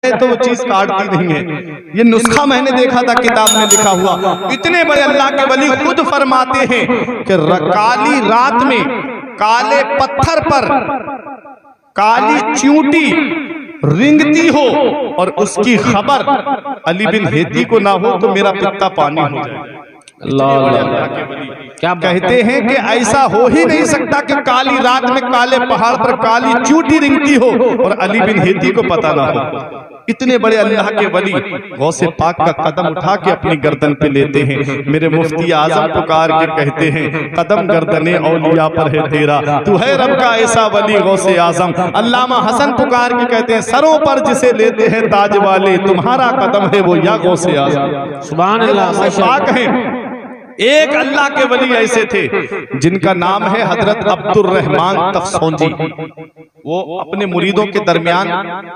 चाहे तो वो चीज काटती नहीं है। ये नुस्खा मैंने देखा था किताब में लिखा हुआ। इतने बड़े अल्लाह के वली खुद फरमाते हैं कि काली रात में काले पत्थर पर काली चींटी रिंगती हो और उसकी खबर अली बिन हेती को ना हो तो मेरा पित्ता पानी हो जाए। अल्लाह के वली क्या कहते हैं कि ऐसा हो ही नहीं सकता कि काली रात में काले पहाड़ पर काली चींटी रिंगती हो और अली बिन हेती को पता ना हो। इतने बड़े अल्लाह के वली गौसे पाक का कदम उठा के अपनी गर्दन पे लेते हैं। मेरे मुफ्ती आजम पुकार के कहते हैं कदम गर्दने औलिया पर है तेरा, तू है रब का ऐसा वली गौसे आजम। अल्लामा हसन पुकार के कहते हैं सरों पर जिसे लेते हैं ताज वाले, तुम्हारा कदम है वो या गौसे आजम। सुभान अल्लाह। पाक है एक अल्लाह के वली ऐसे थे जिनका नाम है हजरत अब्दुर रहमान तफसोंजी। वो अपने मुरीदों के दरमियान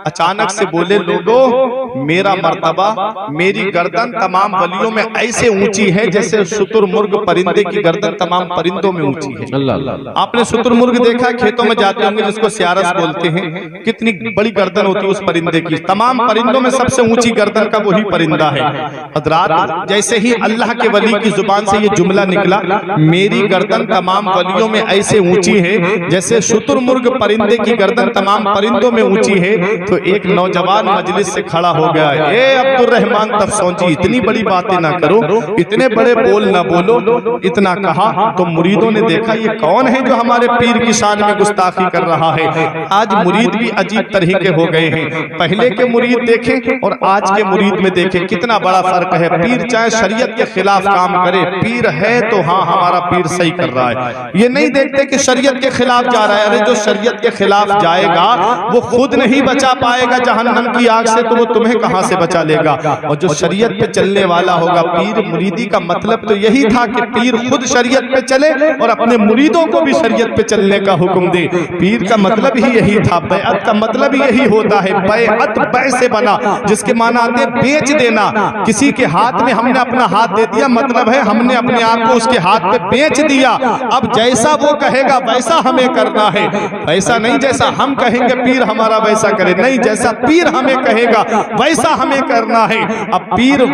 अचानक से बोले, लोगों मेरा मर्तबा मेरी गर्दन तमाम वलियों में ऐसे ऊंची है जैसे शुतुरमुर्ग परिंदे की गर्दन तमाम परिंदों में ऊंची है। अल्लाह। आपने शुतुरमुर्ग देखा, खेतों में जाते होंगे जिसको सियारस बोलते हैं, कितनी बड़ी गर्दन होती है उस परिंदे की। तमाम परिंदों में सबसे ऊंची गर्दन का वही परिंदा है। हजरात जैसे ही अल्लाह के वली की जुबान से ये जुमला निकला, मेरी गर्दन तमाम वलियों में ऐसे ऊंची है जैसे शुतुरमुर्ग परिंदे की गर्दन तमाम परिंदों में ऊंची है, तो एक नौजवान मजलिस से खड़ा हो गया, ए अब्दुर रहमान तफसोंजी इतनी बड़ी बातें ना करो, इतने बड़े बोल ना बोलो। इतना कहा तो मुरीदों ने देखा ये कौन है जो हमारे पीर की शान में गुस्ताखी कर रहा है। आज मुरीद भी अजीब तरह के हो गए हैं। पहले के मुरीद देखें और आज के मुरीद में देखें कितना बड़ा फर्क है। पीर चाहे शरीयत के खिलाफ काम करे, पीर है तो हाँ हमारा पीर सही कर रहा है। ये नहीं देखते कि शरीयत के खिलाफ जा रहा है। अरे जो शरीयत के खिलाफ जाएगा वो खुद नहीं बचा पाएगा जहन्नम की आग से, तो वो तुम्हें कहां से बचा लेगा। और जो शरीयत पे चलने वाला होगा, पीर मुरीदी का मतलब तो यही था कि पीर खुद शरीयत पे चले और अपने मुरीदों को भी शरीयत पे चलने का हुक्म दे। पीर का मतलब ही यही था। बैअत का मतलब ही यही होता है। बैअत बै से बना, जिसके माना आते बेच देना। किसी के हाथ में हमने अपना हाथ दे दिया, मतलब है हमने अपने आप को उसके हाथ पे बेच दिया। अब जैसा वो कहेगा वैसा हमें करना है, वैसा नहीं जैसा हम कहेंगे पीर हमारा वैसा करे, नहीं जैसा पीर हमें कहेगा वैसा हमें करना है। अब पीर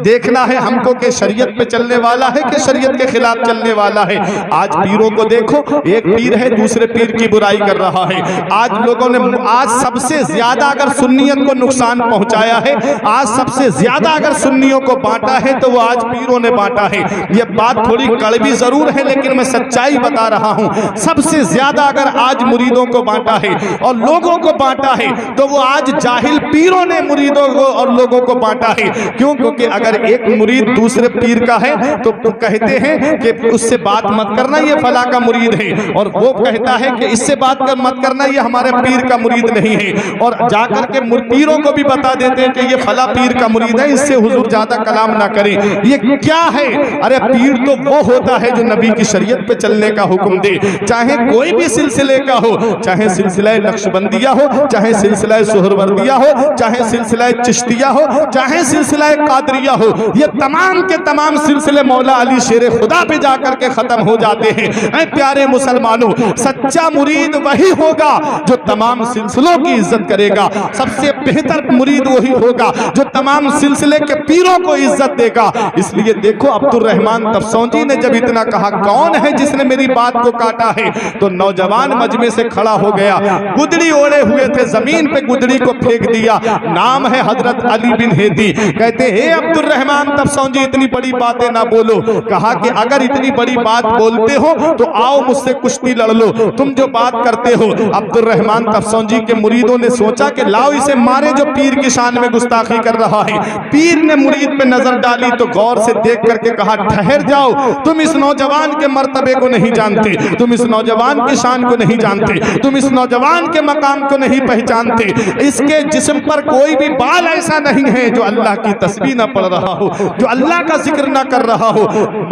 देखना है हमको कि शरीयत पे चलने वाला है कि शरीयत के खिलाफ चलने वाला है। आज पीरों को देखो, एक पीर है दूसरे पीर की बुराई कर रहा है। आज लोगों ने आज सबसे ज्यादा अगर सुन्नियत को नुकसान पहुंचाया है, आज सबसे ज्यादा अगर सुन्नियों को बांटा है तो वो आज पीरों ने बांटा है। ये बात थोड़ी कड़वी जरूर है लेकिन मैं सच्चाई बता रहा हूं। सबसे ज्यादा अगर आज मुरीदों को बांटा है और लोगों को बांटा है तो वो आज जाहिल पीरों ने मुरीदों को और लोगों को बांटा है। क्यों? क्योंकि अगर एक मुरीद दूसरे पीर का है तो कहते हैं कि उससे बात मत करना, ये फला का मुरीद है, और वो कहता है कि इससे बात मत करना, ये हमारे पीर का मुरीद नहीं है। और जाकर के पीरों को भी बता देते हैं कि ये फला पीर का मुरीद है, इससे हुजूर ज्यादा कलाम ना करें। ये क्या है? अरे पीर तो वो होता है जो नबी की शरीयत पे चलने का हुक्म दे, चाहे कोई भी सिलसिले का हो, चाहे सिलसिला नक्शबंदिया हो, चाहे सिलसिला सुहरवर्दिया हो, चाहे सिलसिला चिश्तिया हो, चाहे सिलसिला कादरिया हो। ये तमाम के तमाम सिलसिले मौला अली शेर खुदा पे जाकर के खत्म हो जाते हैं। ऐ प्यारे मुसलमानों, सच्चा मुरीद वही होगा जो तमाम सिलसिलों की इज्जत करेगा। सबसे बेहतर मुरीद वही होगा जो तमाम सिलसिले के पीरों को इज्जत देगा। इसलिए देखो अब्दुर रहमान तफसोंजी ने जब इतना कहा कौन है जिसने मेरी बात को काटा है, तो नौजवान मजमे से खड़ा हो गया, गुदड़ी ओढ़े हुए थे, जमीन पे गुदड़ी को फेंक दिया। नाम है हजरत अली बिन हेती। कहते हे अब्दुर रहमान तफसोंजी इतनी बड़ी बातें ना बोलो। कहा कि अगर इतनी बड़ी बात बोलते हो तो आओ मुझसे कुश्ती लड़ लो, तुम जो बात करते हो। अब्दुर रहमान तफसोंजी के मुरीदों ने सोचा कि लाओ इसे मारे जो पीर की शान में गुस्ताखी कर रहा है। पीर ने मुरीद पे नजर डाली तो गौर से देख करके कहा ठहर जाओ, तुम इस नौजवान के मर्तबे को नहीं जानते, तुम इस नौजवान की शान को नहीं जानते, तुम इस नौजवान के मकाम को नहीं पहचानते। इसके जिस्म पर कोई भी बाल ऐसा नहीं है जो अल्लाह की तस्बीह न पढ़ रहा हो, जो अल्लाह का जिक्र न कर रहा हो।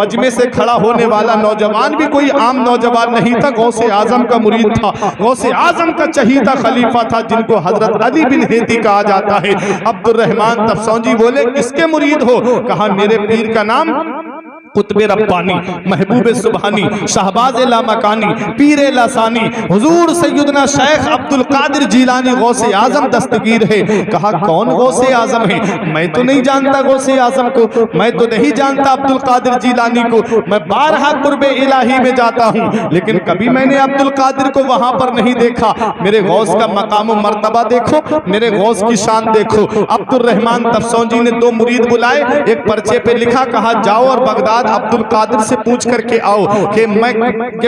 मजमे से खड़ा होने वाला नौजवान भी कोई आम नौजवान नहीं था, गौसे आजम का मुरीद था, गौसे आजम का चहीता खलीफा था जिनको हजरत अली बिन हेती कहा जाता है। अब्दुर रहमान तफसोंजी बोले किसके मुरीद हो? कहा मेरे पीर का नाम कुतबे रब्बानी, महबूबे सुबहानी, शहबाज लामकानी, पीरे लासानी, हुजूर सैयदना शेख अब्दुल कादिर जीलानी गौसे आजम दस्तगीर है। कहा कौन गौसे आजम है? मैं तो नहीं जानता गौसे आजम को, मैं तो नहीं जानता अब्दुल कादिर जीलानी को। मैं बारहा कुर्बे इलाही में जाता हूँ लेकिन कभी मैंने अब्दुल कादिर को वहां पर नहीं देखा। मेरे गौस का मकाम मर्तबा देखो, मेरे गौस की शान देखो। अब्दुल रहमान तफसौजी ने 2 मुरीद बुलाए, एक पर्चे पे लिखा, कहा जाओ और बगदाद अब्दुल कादिर से पूछ करके आओ कि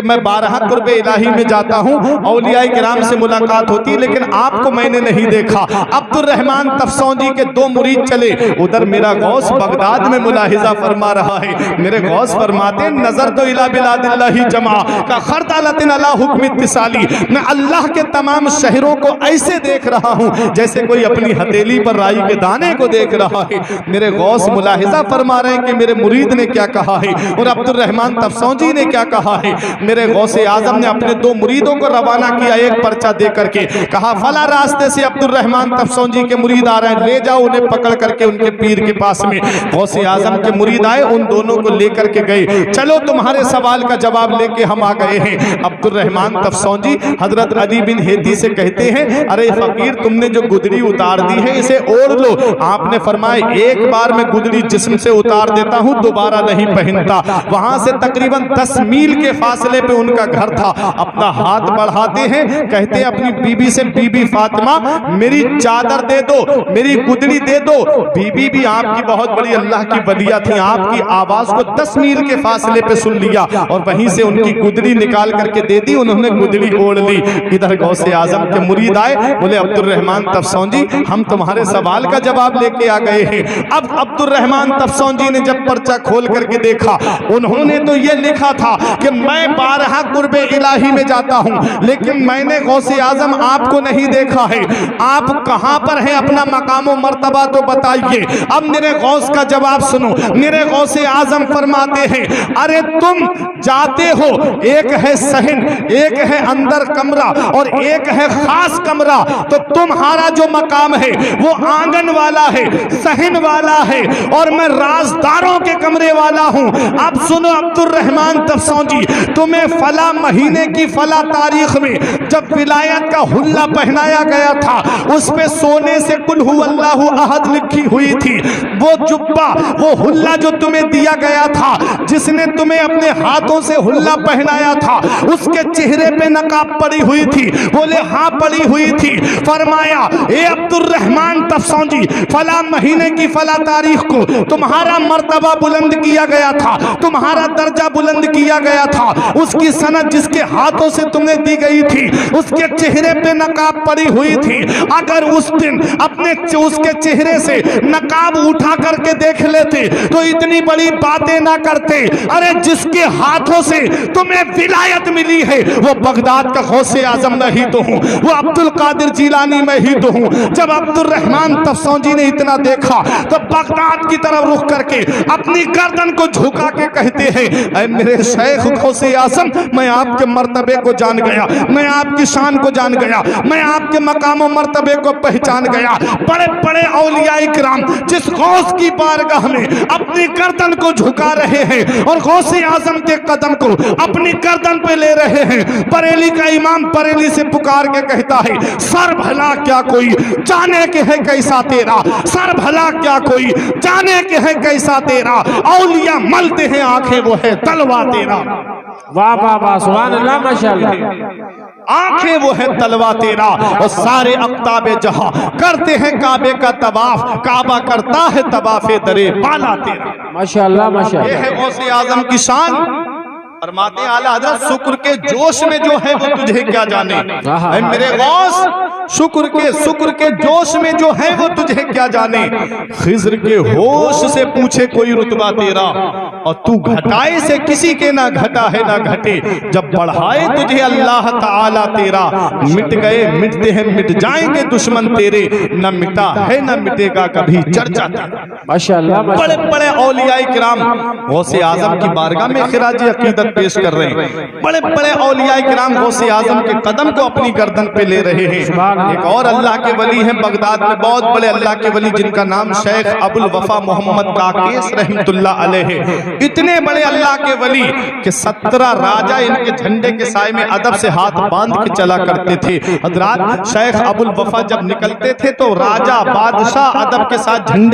मैं बारहा कुर्बे इलाही में जाता हूँ, औलियाए किराम से मुलाकात होती, लेकिन आपको मैंने नहीं देखा। अब्दुल रहमान तफसौजी के 2 मुरीद चले, उधर मेरा गौस बगदाद में मुलाहिजा फरमा रहा है। मेरे गौस फरमाते नजर तो इला बिलादिल्लाही जमा का खरतालतिन अला हुक्म इत्तिसाली, मैं अल्लाह के तमाम शहरों को ऐसे देख रहा हूँ जैसे कोई अपनी हथेली पर राई के दाने को देख रहा है। मेरे गौस मुलाहिजा फरमा रहे हैं कि मेरे मुरीद ने क्या कहा है और अब्दुल रहमान तफसौजी ने क्या कहा है। मेरे गौसे आजम ने अपने 2 मुरीदों को रवाना किया, एक पर्चा दे करके कहा फला रास्ते से अब्दुल रहमान तफसौजी के मुरीद आ रहे हैं, ले जाओ उन्हें पकड़ करके उनके पीर के पास में। गौसे आजम के मुरीद आए, उन दोनों को लेकर के गए, चलो तुम्हारे सवाल का जवाब लेके हम आ गए हैं। अब्दुल रहमान तफसौजी हजरत अली बिन हेदी से कहते हैं, अरे फकीर तुमने जो गुदड़ी उतार दी है इसे ओढ़ लो। आपने फरमाया एक बार मैं गुदड़ी जिस्म से उतार देता हूँ, दोबारा नहीं पहनता। वहां से तकरीबन 10 मील के फासले पे उनका घर था। अपना हाथ बढ़ाते हैं, कहते हैं अपनी बीबी से, बीबी फातिमा मेरी चादर दे दो, मेरी गुदड़ी दे दो। बीबी भी आपकी बहुत बड़ी अल्लाह की वलिया थी, आपकी आवाज को 10 मील के फासले पे सुन लिया और वहीं से उनकी गुदड़ी निकाल करके दे दी, उन्होंने गुदड़ी ओढ़ ली। इधर गौसे आजम के मुरीद आए, बोले अब्दुल रहमान तफसौजी हम तुम्हारे सवाल का जवाब लेके आ गए हैं। अब अब्दुल रहमान तफसौजी ने जब पर्चा खोल करके देखा, उन्होंने तो ये लिखा था कि मैं बारहा कुर्बे इलाही में जाता हूं, लेकिन मैंने गौसे आजम आपको नहीं देखा है। आप कहां पर हैं? अपना मकाम और मर्तबा तो बताइए। अब मेरे गौस का जवाब सुनो। मेरे गौसे आजम फरमाते हैं, अरे तुम जाते हो, एक है सहन, एक है अंदर कमरा और एक है खास कमरा, तो तुम्हारा जो मकाम है वो आंगन वाला है, सहन वाला है और मैं राजदारों के कमरे वाला हूं। अब सुनो अब्दुल रहमान तफसौजी, तुम्हें फला महीने की फला तारीख में जब विलायत का हुल्ला पहनाया गया था, उस पे सोने से कुल हुवल्लाहु अहद लिखी हुई थी। वो जुब्बा, वो हुल्ला जो तुम्हें दिया गया था, जिसने तुम्हें अपने हाथों से हुल्ला पहनाया था, उसके चेहरे पे नकाब पड़ी हुई थी। बोले हाँ पड़ी हुई थी। फरमाया ए अब्दुल रहमान तफसौजी, फला महीने की फला तारीख को तुम्हारा मर्तबा बुलंद किया गया था, तुम्हारा दर्जा बुलंद किया गया था। उसकी सनद जिसके हाथों से तुम्हें दी गई थी, उसके चेहरे पे नकाब पड़ी हुई थी। अगर उस दिन अपने उसके चेहरे से नकाब उठा करके देख लेते तो इतनी बड़ी बातें ना करते। अरे जिसके हाथों से तुम्हें विलायत मिली है वो बगदाद का गौसे आजम मैं ही तो हूँ, वो अब्दुल कादिर जीलानी मैं ही तो हूँ। जब अब्दुल रहमान तफसौजी ने इतना देखा तो बगदाद की तरफ रुख करके अपनी गर्दन को झुका के कहते हैं, ऐ मेरे शेख गौसे आजम, मैं आपके मर्तबे को जान गया, मैं आपकी शान को जान गया, मैं आपके मकाम और मर्तबे को पहचान गया। बड़े बड़े औलियाए किराम जिस गौस की बारगाह में अपनी गर्दन को झुका रहे हैं और गौसे आजम के कदम को अपनी गर्दन पे ले रहे हैं, बरेली का इमाम बरेली से पुकार के कहता है, सर भला क्या कोई जाने के है कैसा तेरा, सर भला क्या कोई जाने के है कैसा तेरा, औलिया मलते हैं आंखें वो है तलवा तेरा। वाह वाह वाह, सुभान अल्लाह, माशाअल्लाह। आंखें वो है तलवा तेरा और सारे अख्ताबे जहां करते हैं काबे का तवाफ, काबा करता है तवाफे दरे बाला तेरा। माशाअल्लाह माशाअल्लाह, ये है गौसे आजम की शान। फरमाते आला हज़रत शुक्र के जोश में जो है वो तुझे क्या जाने। ऐ मेरे गौस, शुक्र के जोश में जो है वो तुझे क्या जाने। खिज्र के होश से पूछे कोई रुतबा तेरा और तू घटाए से किसी के ना घटा है ना घटे। जब बढ़ाए तुझे अल्लाह ताला तेरा, मिट गए मिटते हैं मिट जाएंगे दुश्मन तेरे, न मिटा है न मिटेगा कभी चर्चा तेरा। माशाअल्लाह। बड़े बड़े औलियाए किराम गौसे आजम की बारगाह में खिराजी अकीदत पेश कर रहे हैं। बड़े बड़े औलियाए किराम गौसे आजम के कदम को अपनी गर्दन पे ले रहे हैं। एक और अल्लाह के वली हैं बगदाद में, बहुत बड़े अल्लाह के वली, जिनका नाम शेख अबुल वफा मोहम्मद काकेस रहमतुल्लाह अलैहि। इतने बड़े अल्लाह के वली कि 17 राजा इनके झंडे के साए में अदब से हाथ बांध के चला करते थे। हजरात शेख अबुल वफा जब निकलते थे तो राजा बादशाह अदब के साथ झंडे